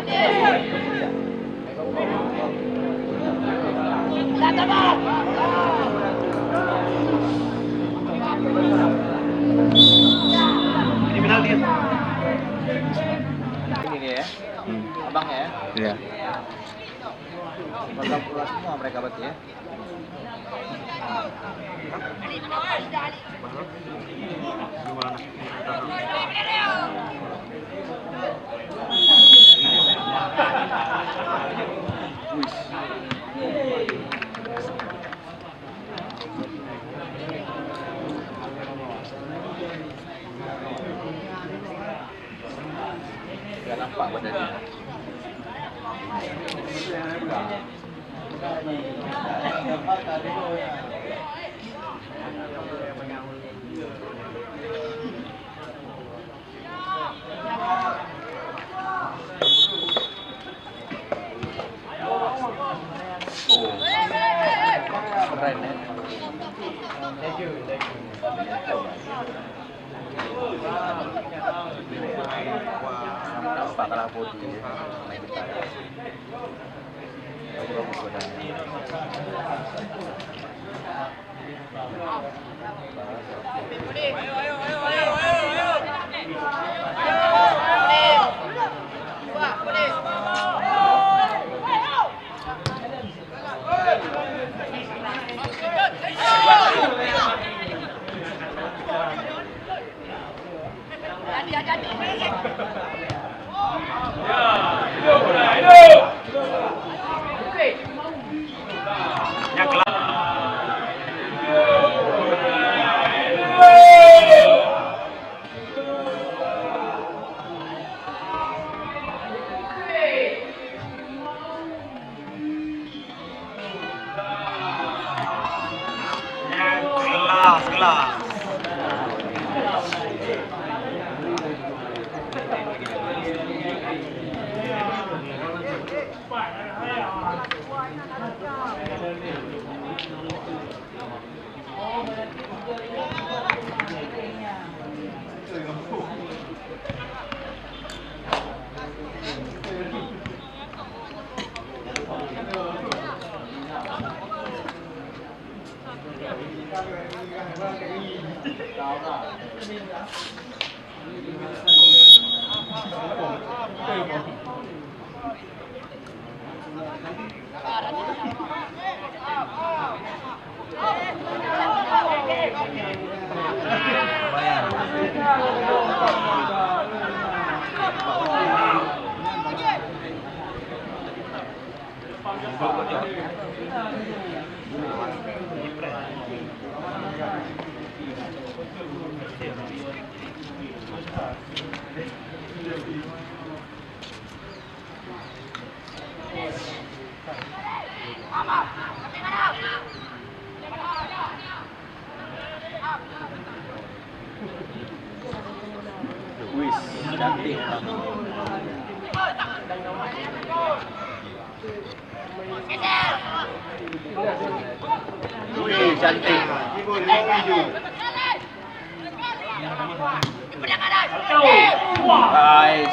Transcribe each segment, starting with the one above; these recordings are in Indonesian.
Ini penalti. Ini nih ya. Abangnya ya. Iya. Program pula semua mereka berarti ya. Gak nampak badannya. Keren ya. Thank you. Nampak kalah putih ya. Main kita ya. Bagus badannya. Kelas. Wis, cantik. Wih, cantik. Guys.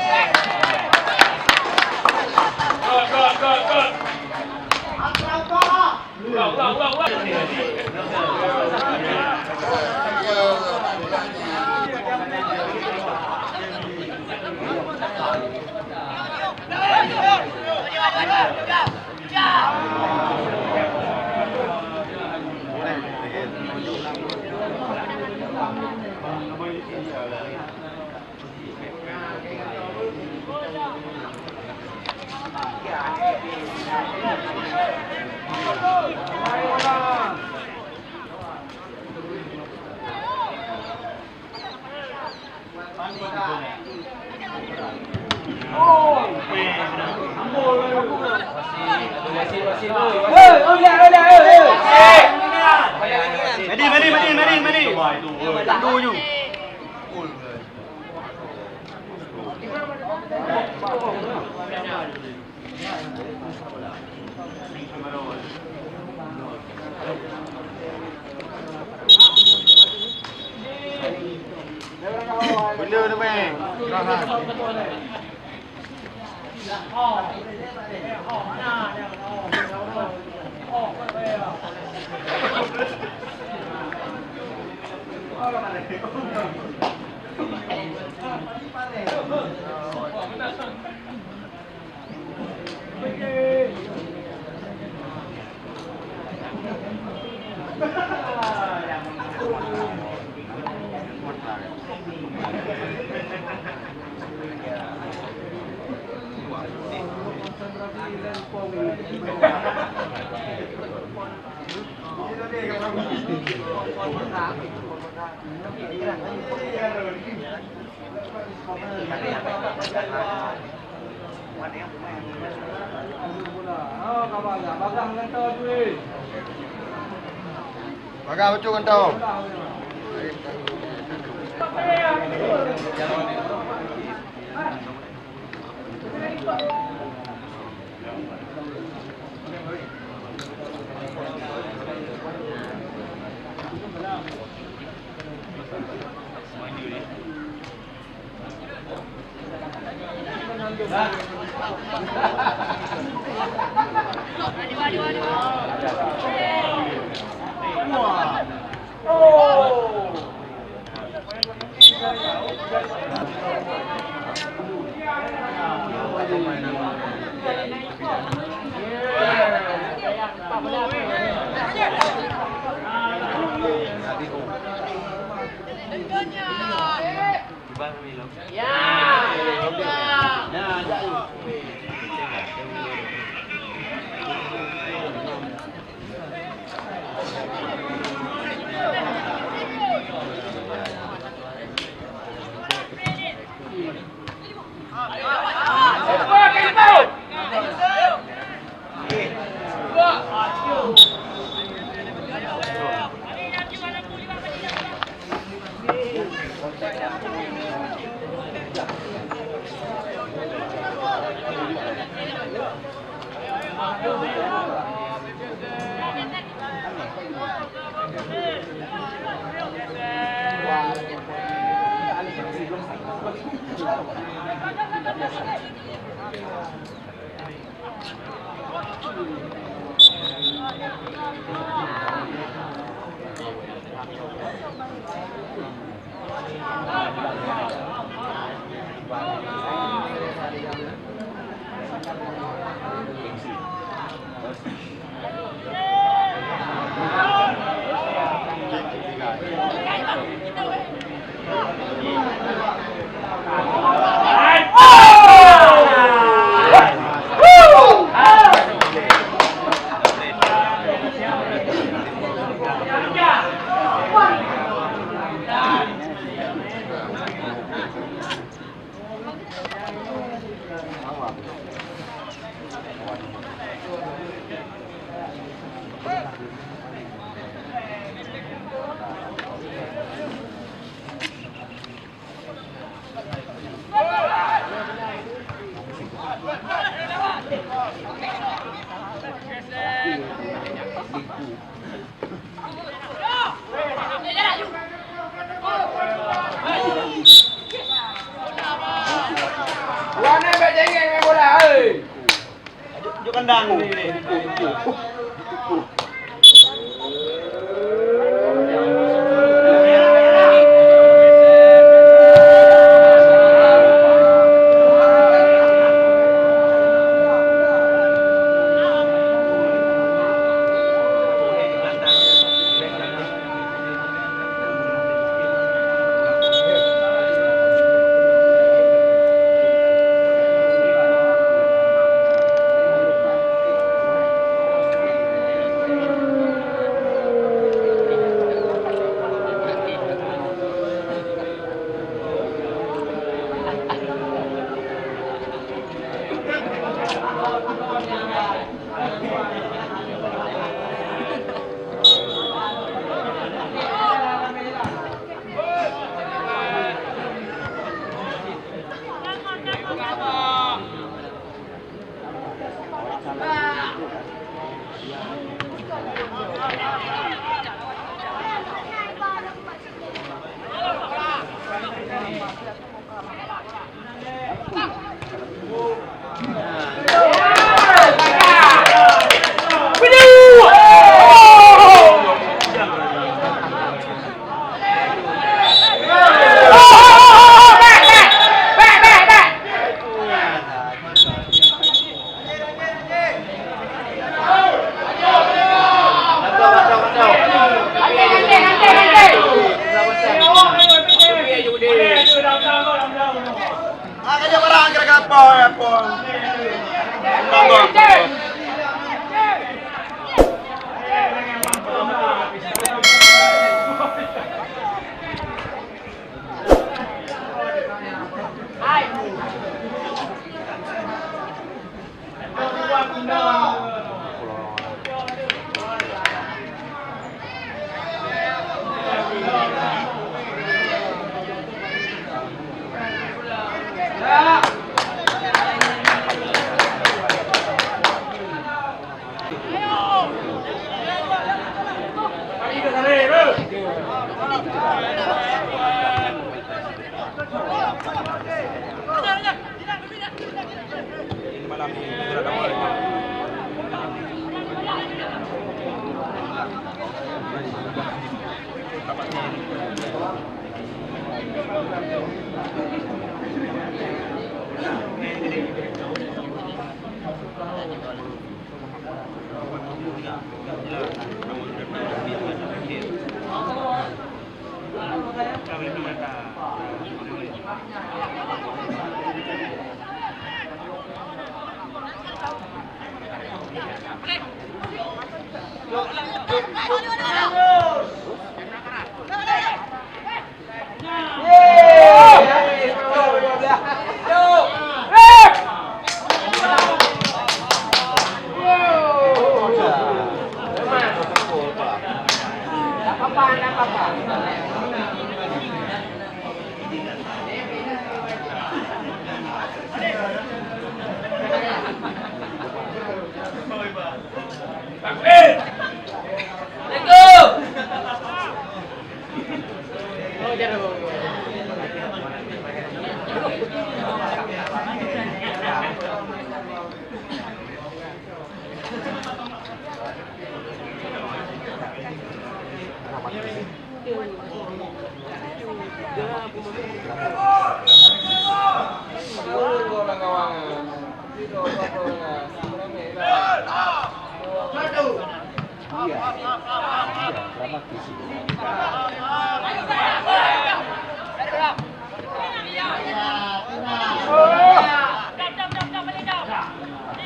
Tunggu. Benda tu, Meng. Bagang betul kan tau. Tunjuk kandang ini. Apa? Tunggu.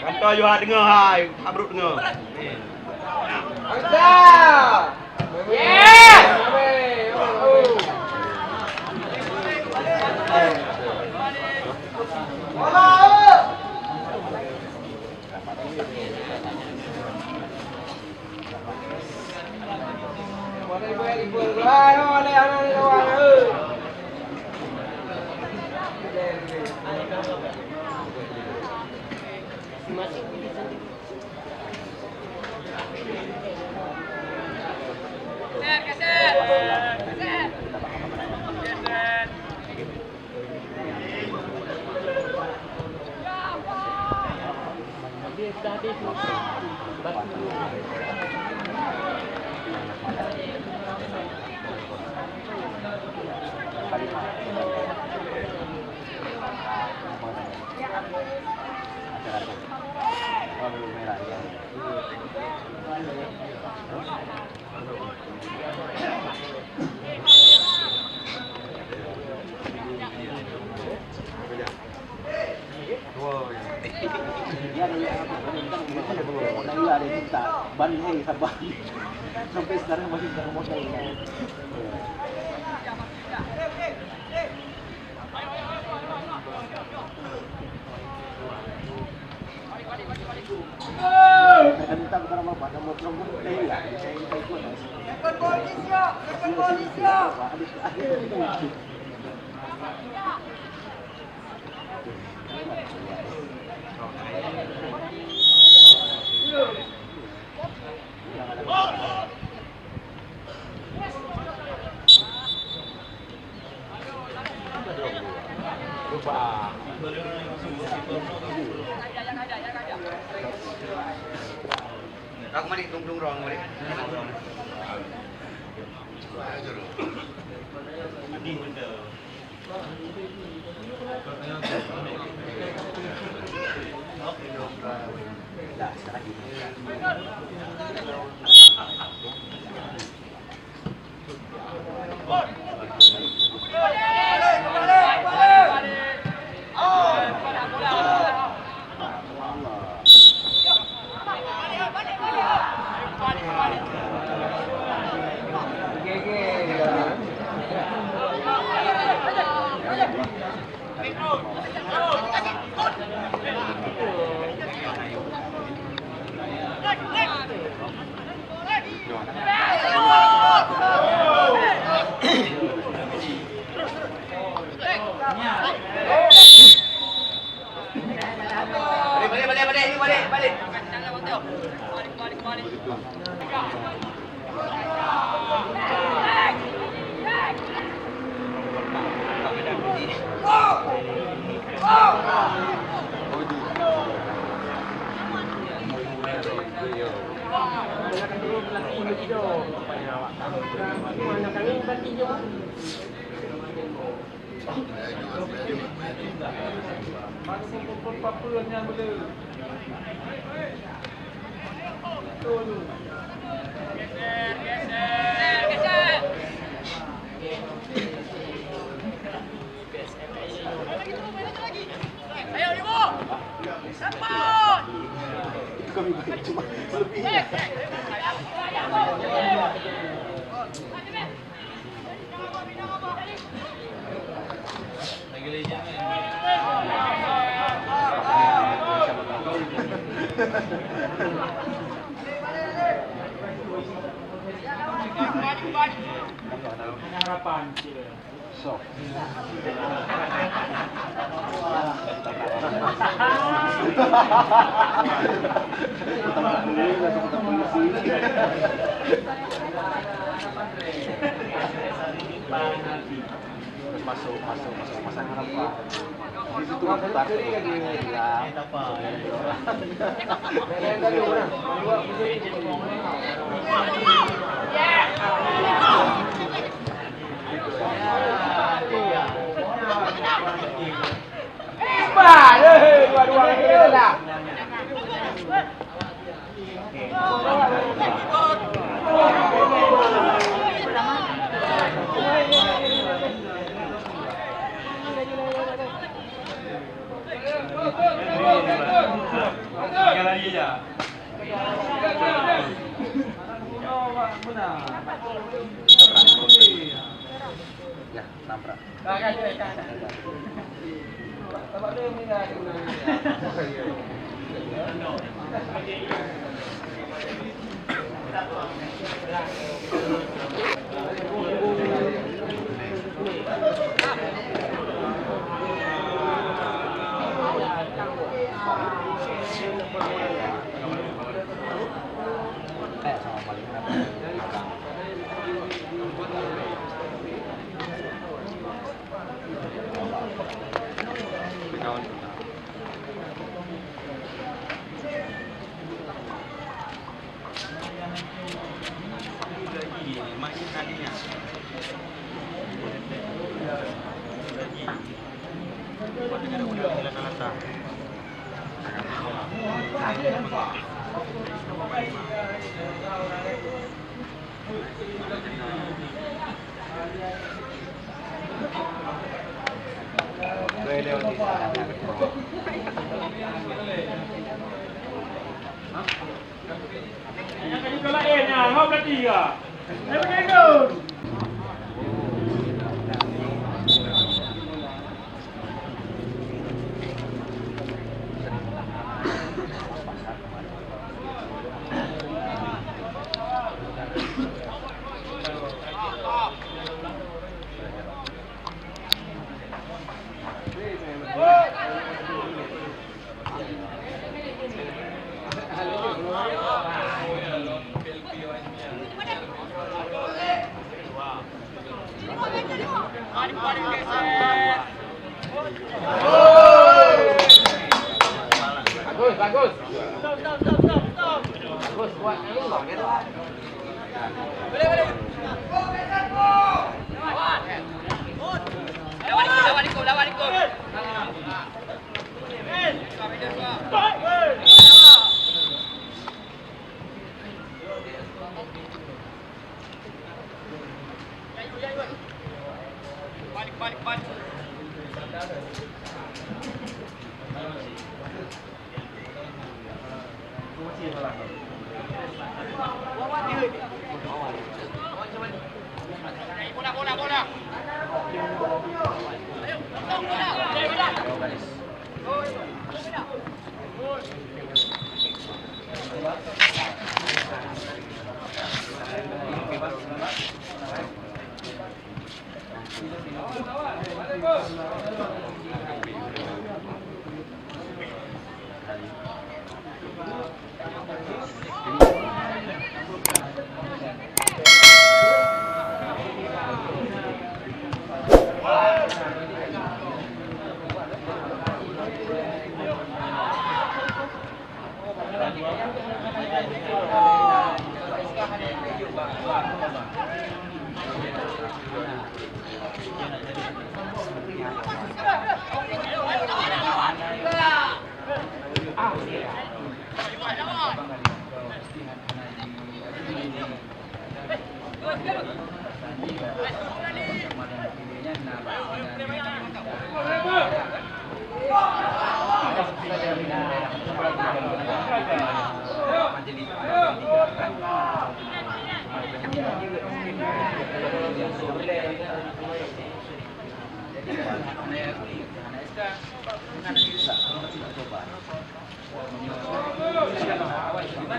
Kantor you dengar hai, abruk dengar. Angsa. Ban ini sabar sampai sekarang masih tidak modal. Kita bukan mau pada mau promo deh ya. Ekor polisi. Rong mari tungtung rong mari. Itu kami bagi cuma selebihnya. Harapan Sok. Masuk pasang harapan. Di situ kan tak ya. Dua-dua kita dah. Tinggal lagi aja. Ya, nabrak. Sama paling Masih tadinya. Yang kedua lainnya, kau bertiga. Yang kedua. Bagus. Bagus buat ini loh gitu. Boleh. Lawan ikut. Balik. Bola. Ayo,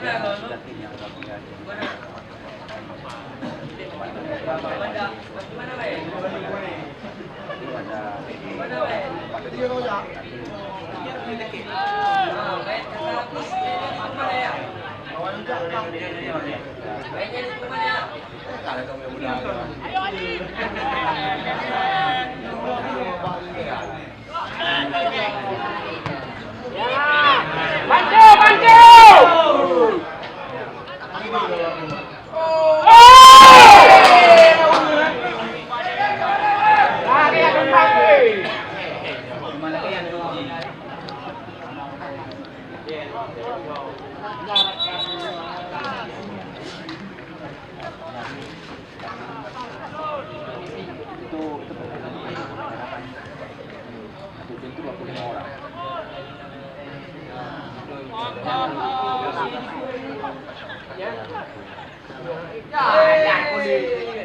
sudah tim yang kami ada. Bantu, bantu.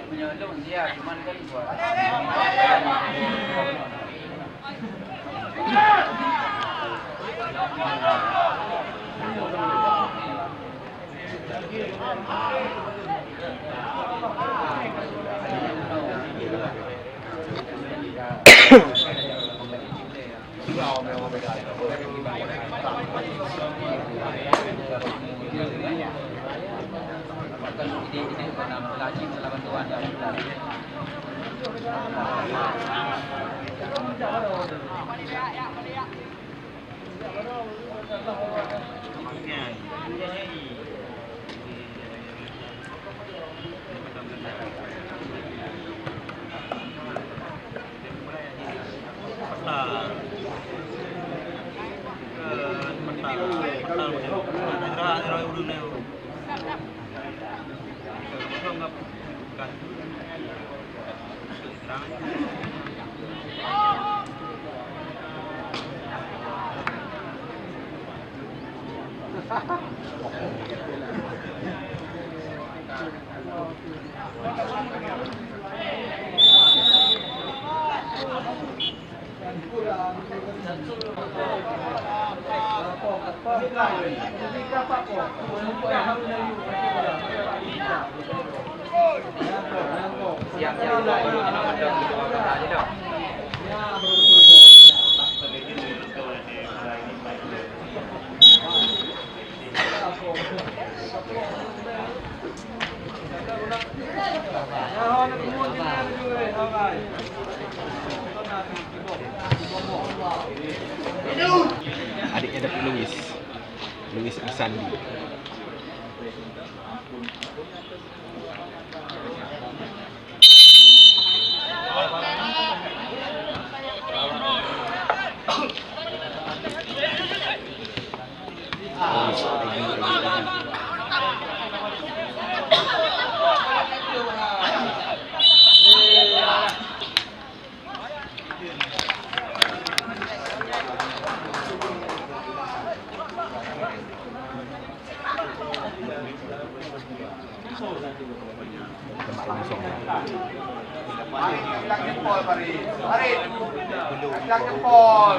Menyelong dia, cuman kan buat. Ini pernah lagi masalah bantuan ya. Adiknya Datuk Louis Isandi. Tembak langsung. Bilang jempol, Farid. Farid. Bilang jempol.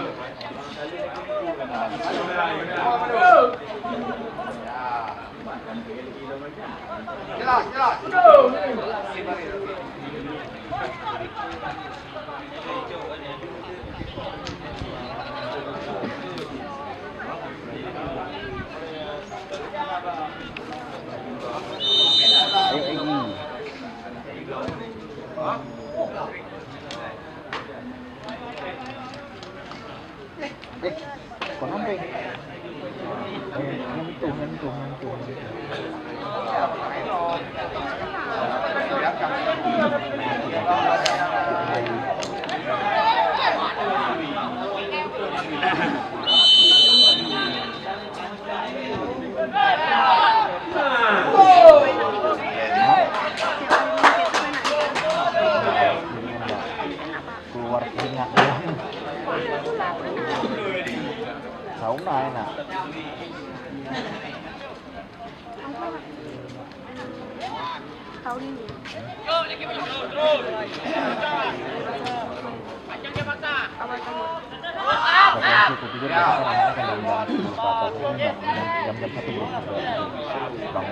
Jelas, jelas. Còn không đi. Ngăn tuồng. Keluar keringat doang. Saung này nè. cukup tidur besok kan anak kan jam 10 ke atas jam 1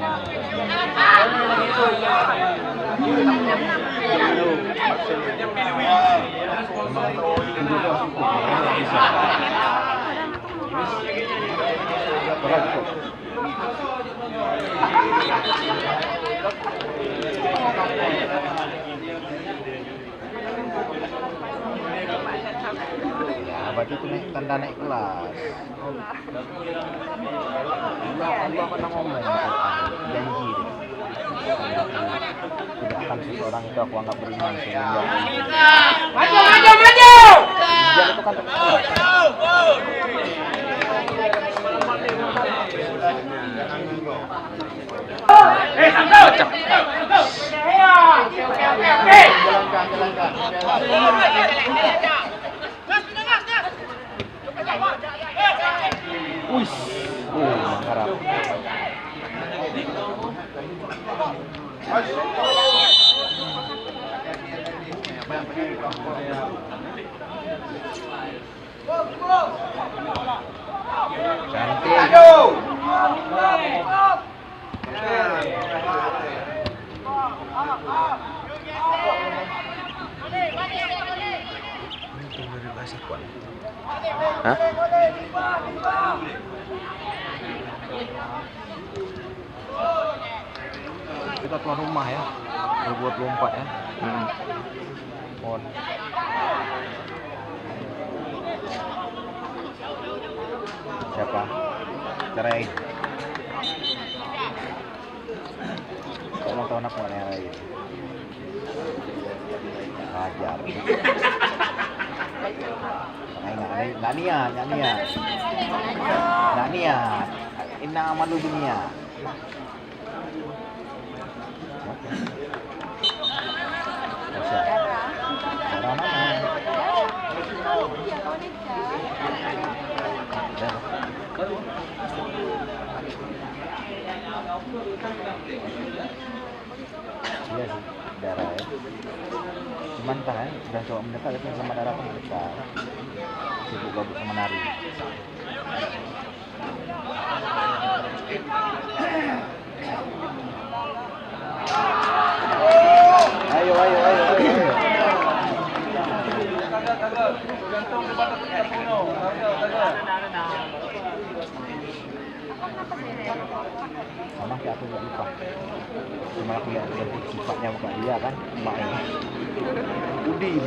belum ya, berarti itu tanda naik kelas. Allah pernah ngomong janji dia. Tidak akan seseorang itu aku anggap beriman sehingga Maju! dia itu kan mengharap. Cantik. Hah? Kita tuan rumah ya, 2024 ya. Mohon. Siapa? Cerai. Kau mau tahu aku mana lagi? Ajar. Nggak niat. Inna amalu dunia. Cara mana? Iya sih, darah ya. Cuman kan udah coba mendekat tapi sama darah pun mendekat. Sibuk gabut sama nari. Ayo. Sama kayak aku nggak lupa. Cuma aku lihat sifatnya bukan dia kan, emak ini. Udin.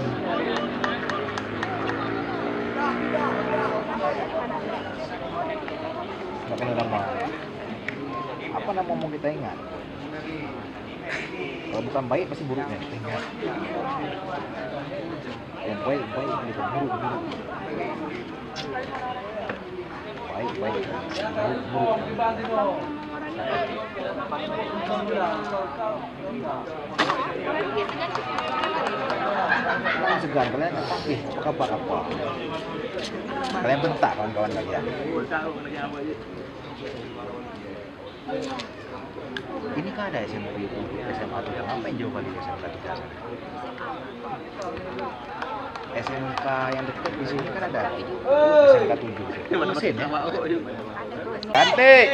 Nggak kenal nama. Apa nama mau kita ingat? Kalau bukan baik pasti buruknya. Ingat. Yang baik gitu, buruk. Baik. Buruk. Kalian segan, kalian apa kabar apa? Kalian bentak kawan-kawan kalian. Ini kan ada SMP itu, SMA tuh, ngapain jauh kali SMK 3 sana? SMK yang dekat di sini kan ada SMK 7. Mesin ya? Cantik!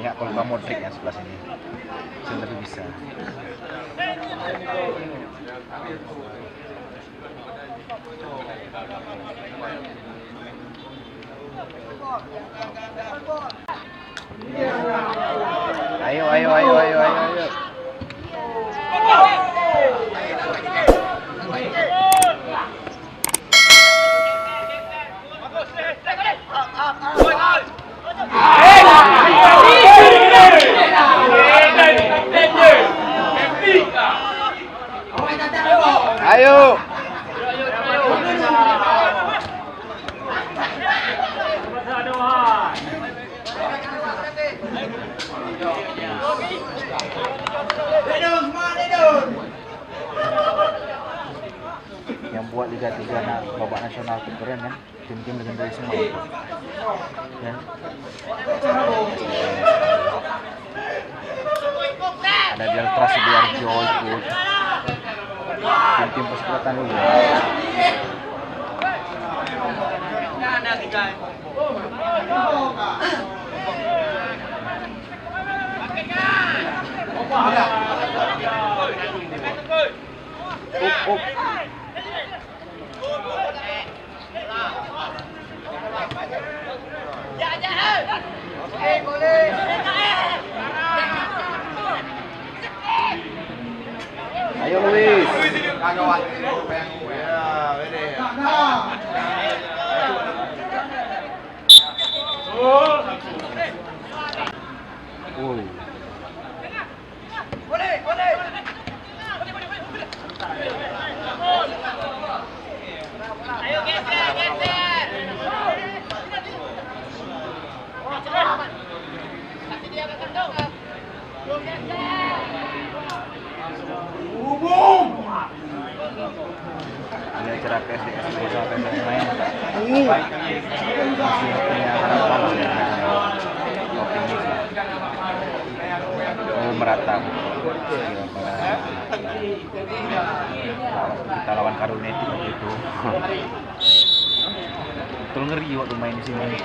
Ingat kalau kamu trik yang sebelah sini, saya lebih bisa. Ayo. Ayo. Yang buat Liga 3 babak nasional itu keren kan, tim-tim legendaris semua itu. Ya. ada Delta Sidoarjo ikut tim persekutuan dulu. Ayo Luis. Kagawat. Ya, ini. Woi. Ayo geser. Kasih dia ke kandung. Ada acara PSDS bersama PSDS main. Masih punya harapan optimis lah. Oh merata. Kita lawan Karunetik gitu. Betul ngeri waktu main di sini.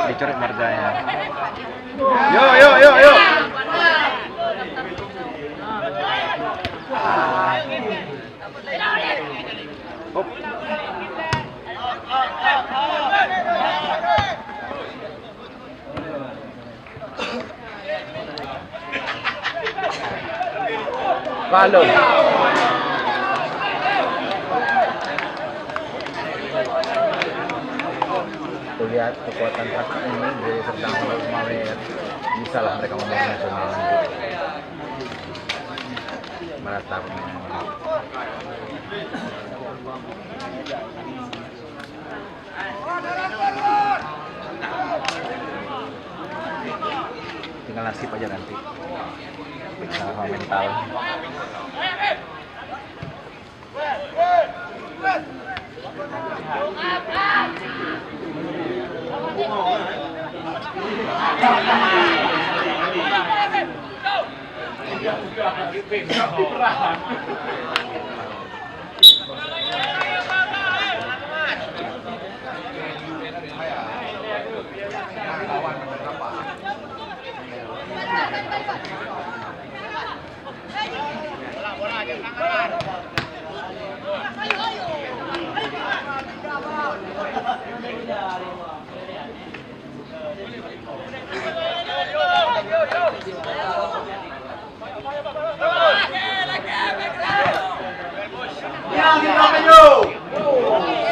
Dicoret marganya. Yo. Hop. Kalau tuh lihat kekuatan taktik ini dari Serdang Malaysia kemarin, bisa lah mereka membangun nasional merata. Tinggal nasib aja nanti sama mental.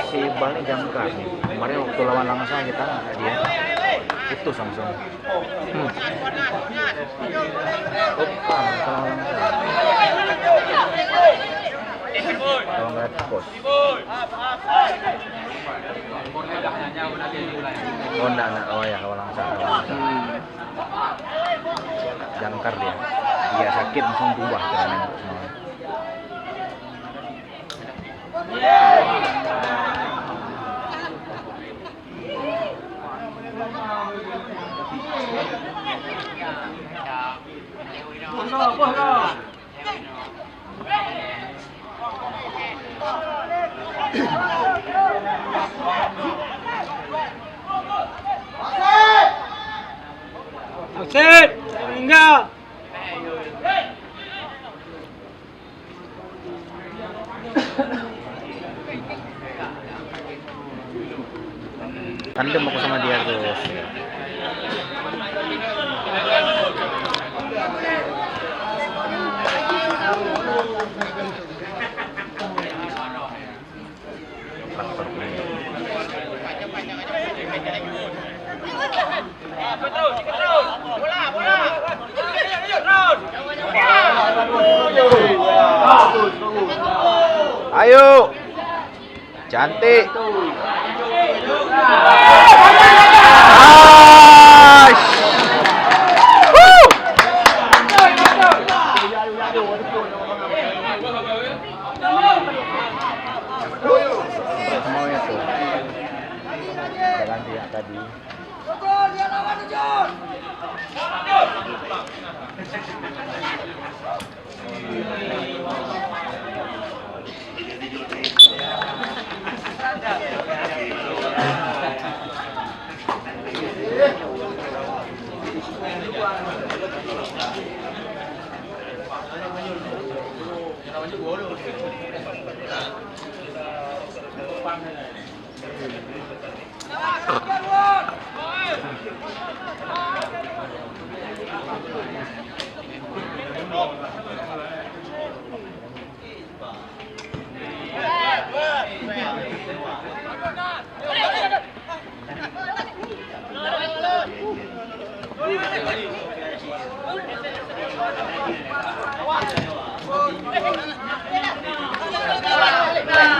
Si Iqbal ini jangkar nih. Kemarin waktu lawan Langsa kita dia itu langsung. Bukan lawan Langsa. Lawan Red Post. Oh enggak. Oh ya lawan Langsa. Jangkar dia. Dia sakit langsung berubah cara main semua. Aset, tinggal. Tandem aku sama dia terus. Ayo, cantik. tadi.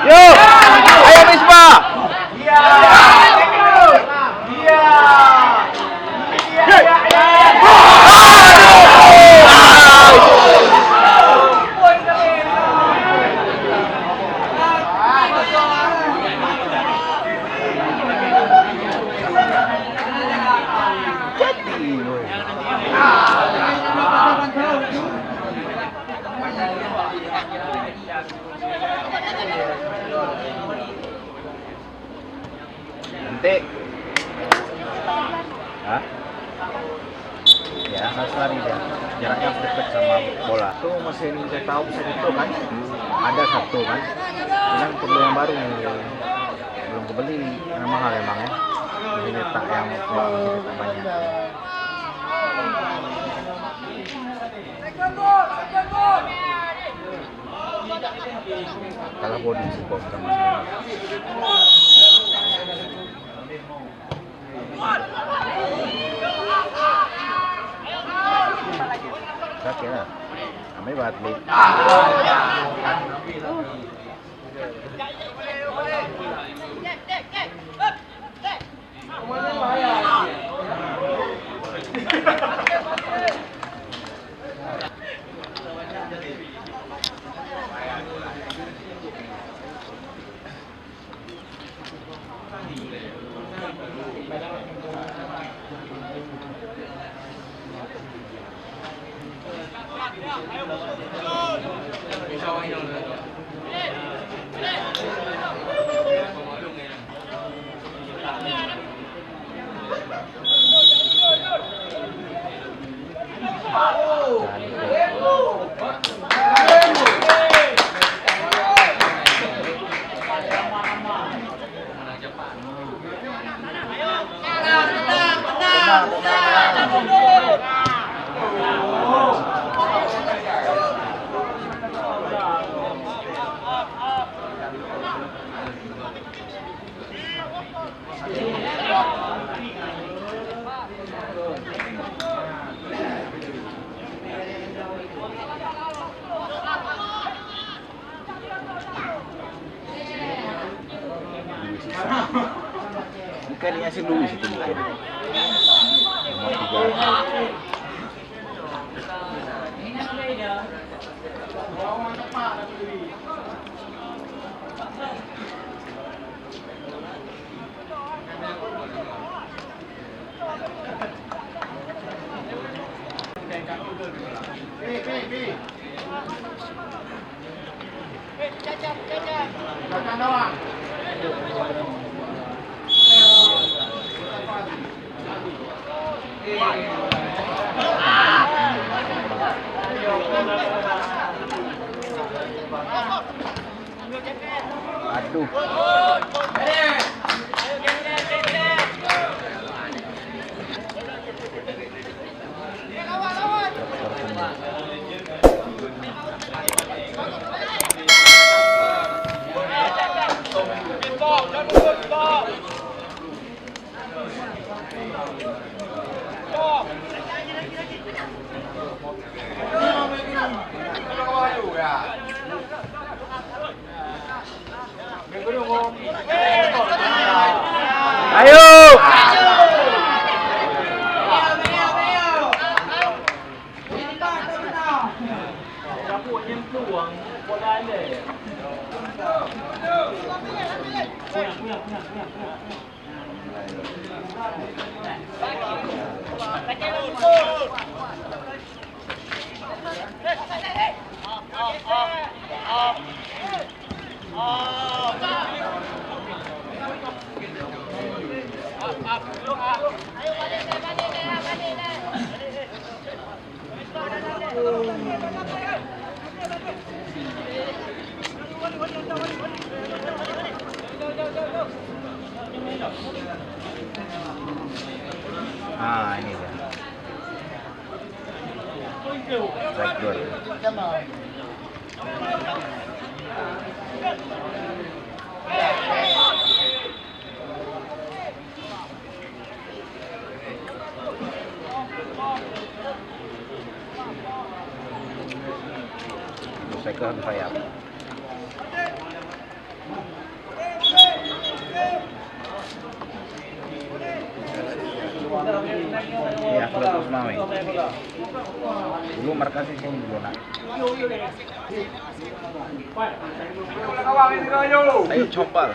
Yo, ayo Misbah. Iya. Iya. Nanti. Hah? Ya, harus lari dia. Jaraknya harus dekat sama bola. Tuh mesin tahu mesin itu kan. Ada satu kan. Cuman perlu yang baru nih. Belum kebeli. Karena mahal emang ya. Mesin letak yang banyak. Kalau body support sama oke lah, kami atlet. Ikannya si Luis itu bukan. Nomor 3. Aduh. Ayo. Ah, ini dia. Strike dua. Second fire. Ya, kalau terus mau. Dulu markasnya sini dulu nak. Ayo combal.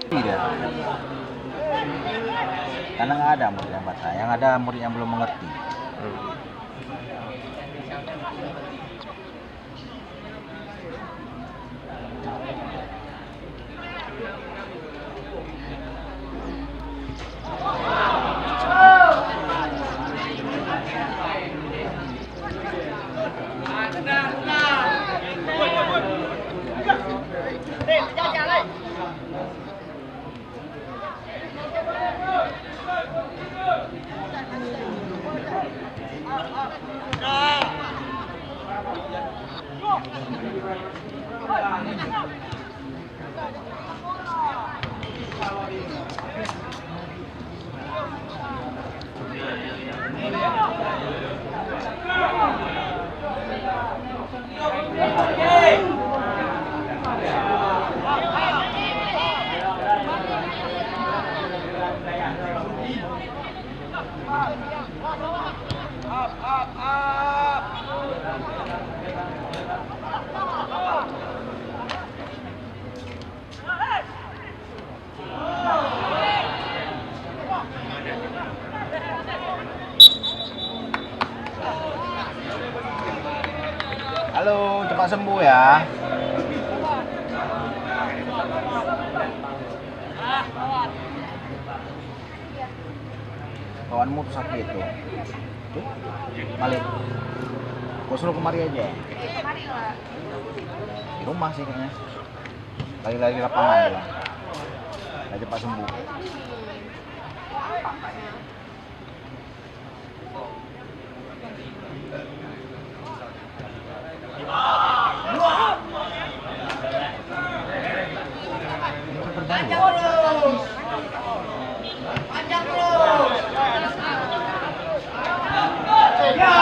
Tidak. Karena nggak ada murid yang baca, yang ada murid yang belum mengerti. cepat sembuh ya. Kawanmu tuh sakit tuh. Tuh, balik. Kau suruh kemari aja. Di rumah sih kayaknya. Lagi-lagi lapangan dia. Nggak cepat sembuh.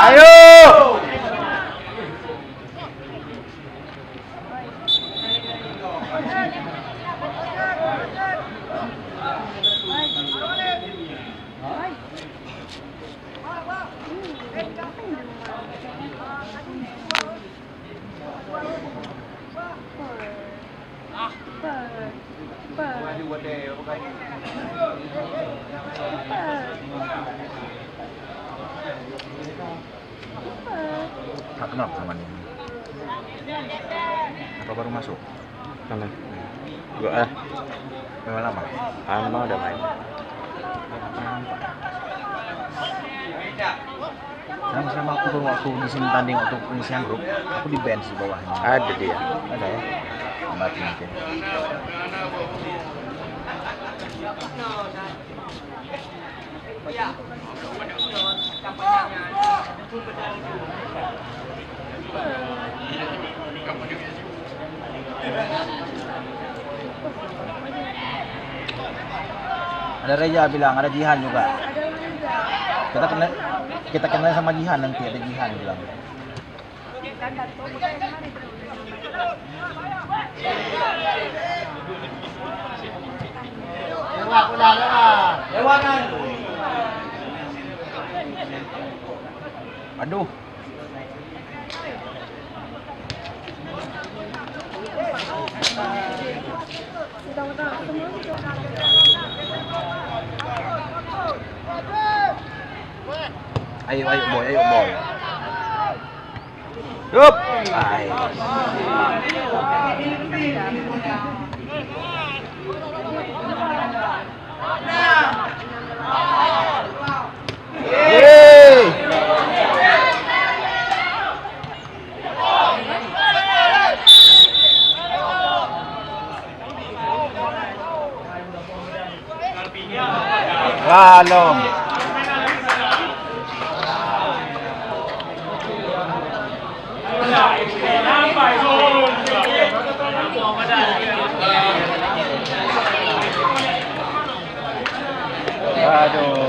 Ayo. Tak kenal sama dia. Apa baru masuk? Mana? Gua Memang lama. lama udah main. Selama aku tuh waktu di sini tanding waktu pengisian grup, aku di bench di bawahnya. Ada dia. Ada ya? Mati mungkin. Ada Reja bilang, ada Jihan juga. Kita kenal sama Jihan nanti, ada Jihan bilang. Aduh. Ayo boy. Yup. Ayo. Yeay. Galong. Sampai turun. Aduh.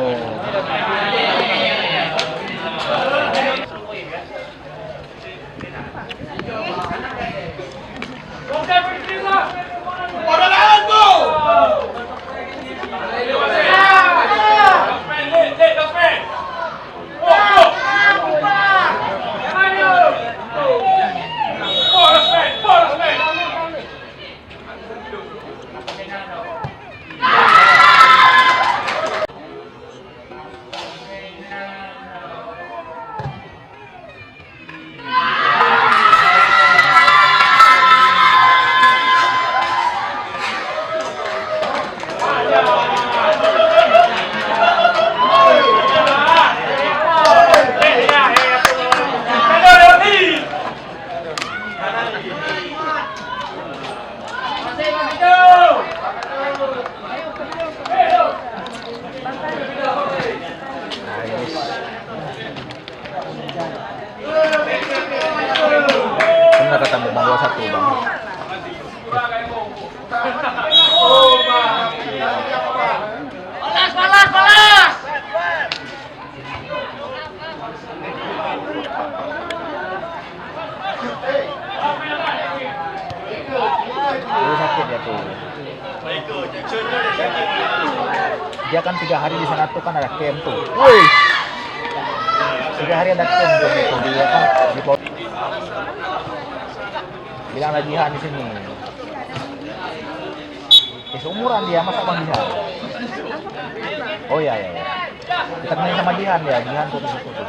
Pernah ketemu Bang 21 Bang. Balas! Dulu sakit ya tuh. Dia kan 3 hari di sana tuh kan ada camp tuh. Woi. 3 hari ada camp tuh gitu. Dia kan di bilang ada Jihan di sini. Seumuran dia masa Bang Jihan. Oh iya. Kita kenal sama Jihan ya. Jihan tuh di situ tuh.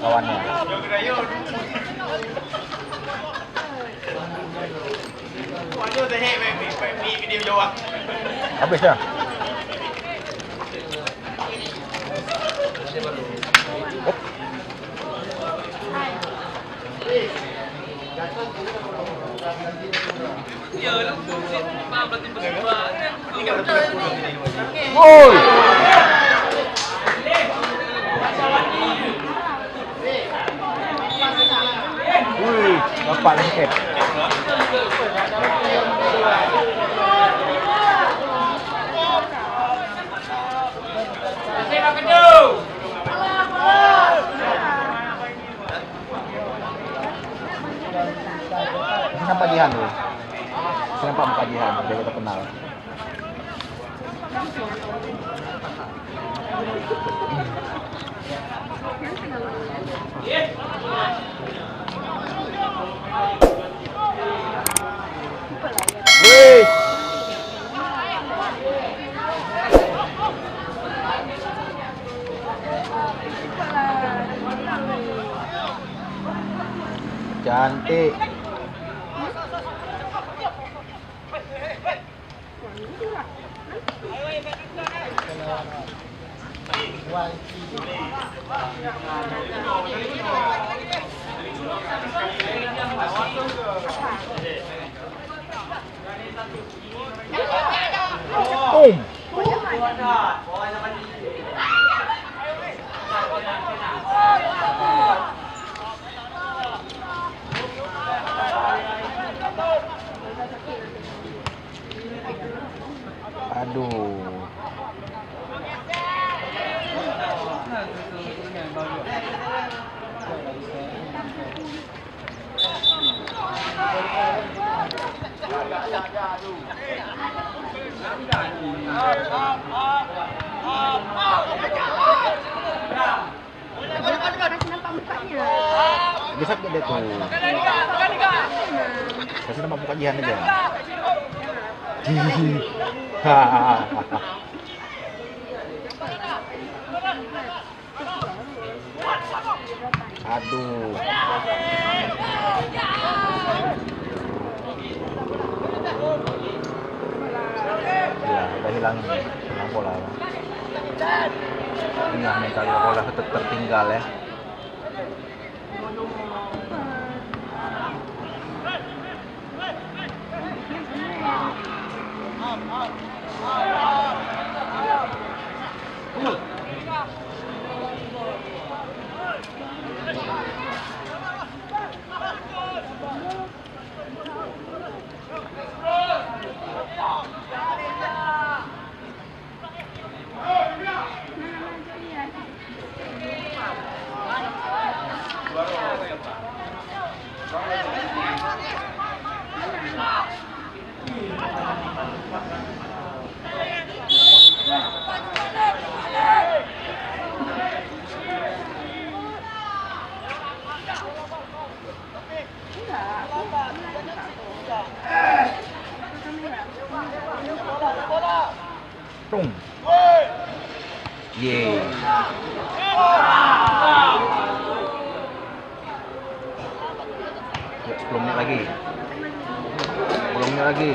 Kawannya. Habis ya? Gol! Wih, bapak lengket. Kenapa Jihan lu? Kenapa muka Jihan? Biar kita kenal. Wih. Cantik. Boom. Aduh. Bisa gak deh tuh? Kasih nama muka Jihan aja. Aduh. Ya, udah hilang bola. Ini lah mental bola tertinggal ya. Tung. Yeay. Ya, 10 menit lagi. 10 menit lagi.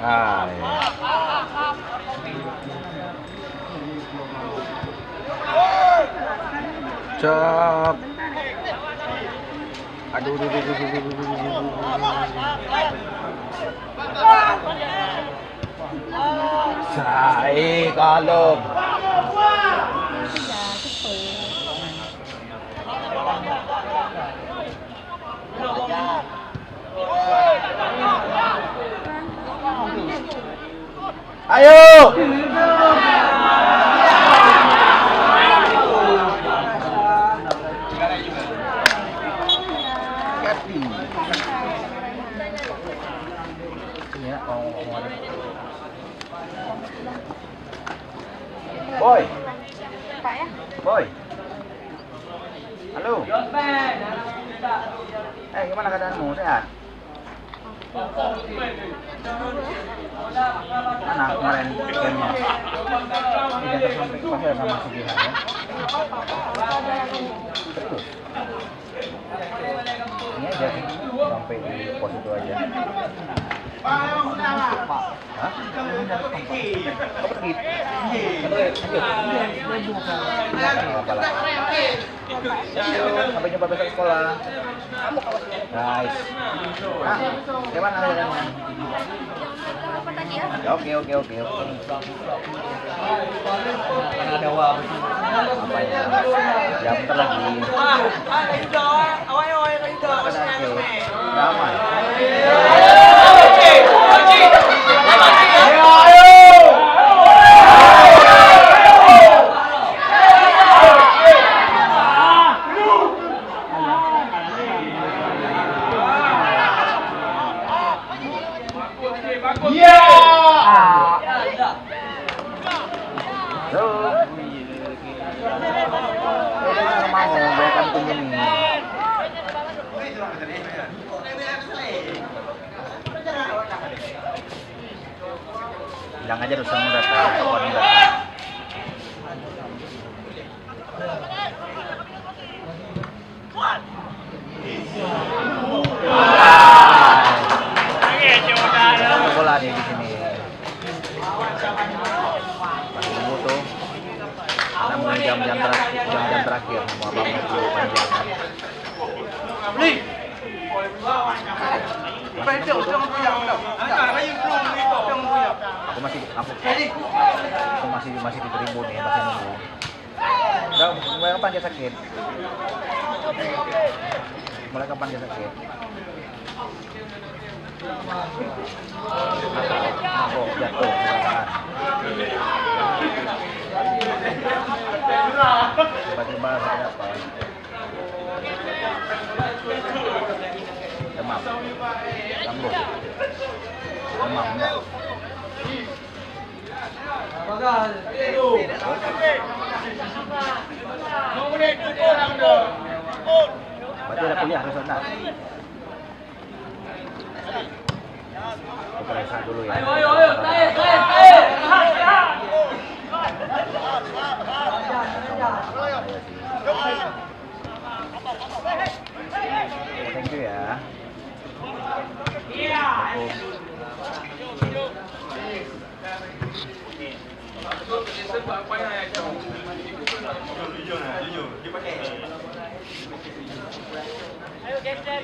Ah, ya. Cep. Aduh, Sai kalau ayo. Boy. Boy. Halo. Gimana keadaanmu? Sehat? Mana kemarin gamenya? Tidak sampai pasir sama si Jihan ya? Terus? Ini aja sih, sampai di pos itu aja. Hah? Kau pergi? Apalah. Sampai jumpa besok sekolah. Guys. Nah, gimana keadaannya? Oke. Apa ya? Ya bentar lagi. Damai. Bilang aja dosenmu datang, kapan datang. Bola nih di sini. Pas nunggu tuh, karena mau jam-jam terakhir, mau abang mau panjang. Aku masih di tribun nih, masih nunggu. Udah, mulai kapan dia sakit? Mulai kapan dia sakit? Aku jatuh kecelakaan. Tiba-tiba sakit apa? Demam, lambung, demam enggak? Berarti ada kuliah harus ada. Kita periksa dulu ya. Thank you ya. Ayo geser.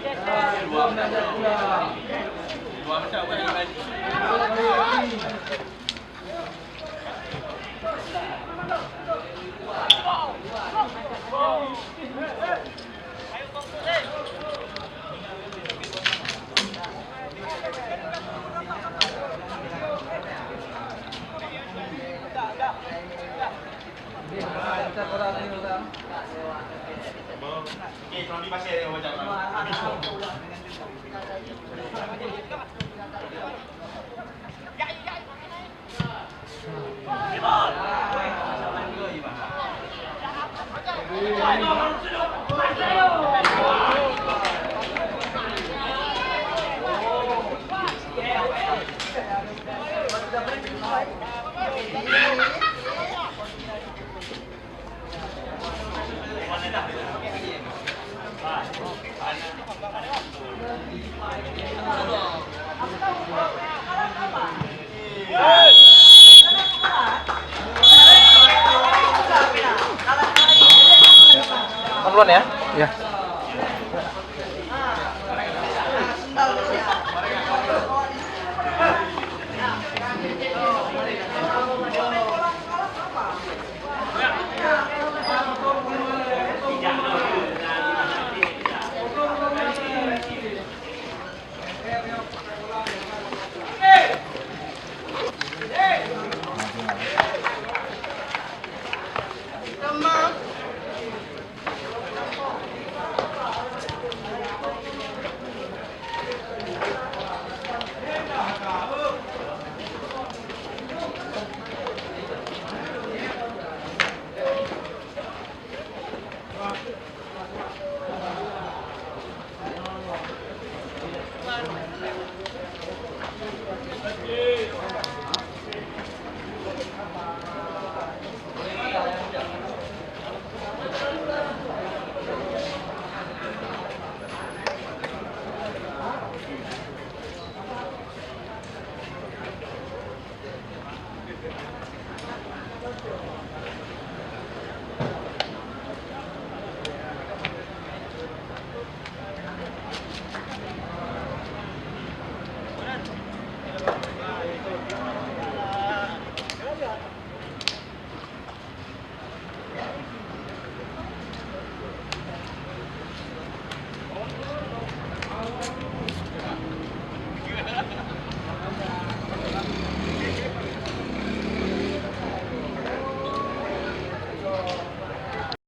Duluan ya? Ya.